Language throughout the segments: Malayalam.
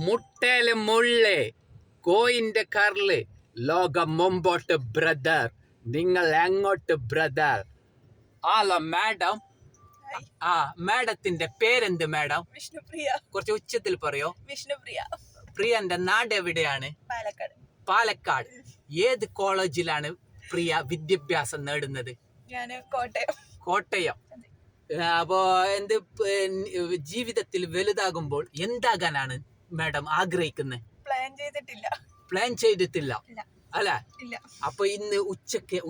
മുട്ടേല് മുള്ള് കോയിന്റെ കർല് ലോകം മുമ്പോട്ട് ബ്രദർ. നിങ്ങൾ എങ്ങോട്ട് ബ്രദർ? Hello madam. മാഡത്തിന്റെ പേരെന്ത് മാഡം? വിഷ്ണുപ്രിയ. കുറച്ച് ഉച്ചത്തിൽ പറയോ. വിഷ്ണുപ്രിയ. പ്രിയന്റെ നാട് എവിടെയാണ്? പാലക്കാട്. പാലക്കാട്. ഏത് കോളേജിലാണ് പ്രിയ വിദ്യാഭ്യാസം നേടുന്നത്? ഞാന് കോട്ടയം. കോട്ടയം. അപ്പോ ജീവിതത്തിൽ വലുതാകുമ്പോൾ എന്താകാനാണ് മാഡം ആഗ്രഹിക്കുന്നത്? പ്ലാൻ ചെയ്തിട്ടില്ല അല്ല. അപ്പൊ ഇന്ന്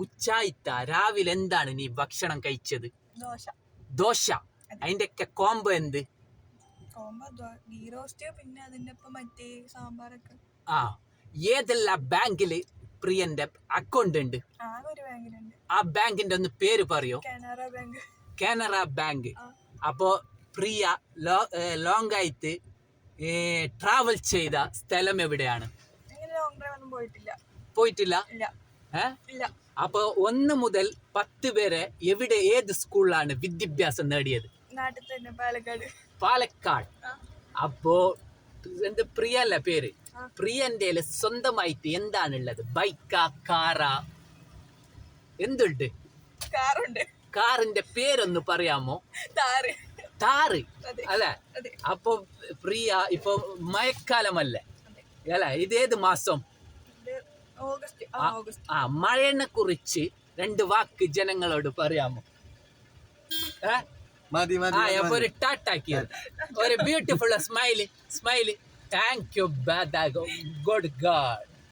ഉച്ചായിത്ത രാവിലെ എന്താണ് നീ ഭക്ഷണം കഴിച്ചത്? ദോശ. അതിന്റെ ഒക്കെ കോംബോ എന്ത്? പിന്നെ അതിന്റെ സാമ്പാറൊക്കെ. ഏതെല്ലാം ബാങ്കില് പ്രിയന്റെ അക്കൗണ്ട് ഉണ്ട്? ആ ബാങ്കിന്റെ ഒന്ന് പേര് പറയോ. കാനറ ബാങ്ക്. അപ്പോ പ്രിയ ലോങ് ആയിട്ട് ട്രാവൽ ചെയ്ത സ്ഥലം എവിടെയാണ്? പോയിട്ടില്ല. അപ്പൊ 1 മുതൽ 10 വരെ ഏത് സ്കൂളിലാണ് വിദ്യാഭ്യാസം നേടിയത്? പാലക്കാട്. അപ്പോ പ്രിയല്ല പേര്. പ്രിയന്റെ സ്വന്തമായിട്ട് എന്താണുള്ളത്? ബൈക്കാ, കാറാ, എന്തുണ്ട്? കാറിന്റെ പേരൊന്ന് പറയാമോ? താറ് അല്ലെ. അപ്പൊ പ്രിയ ഇപ്പൊ മഴക്കാലമല്ലേ അല്ലെ? ഇതേത് മാസം? മഴനെ കുറിച്ച് 2 വാക്ക് ജനങ്ങളോട് പറയാമോ? ഒരു ടാറ്റാക്കിയത്, ഒരു beautiful smile. Thank you God God.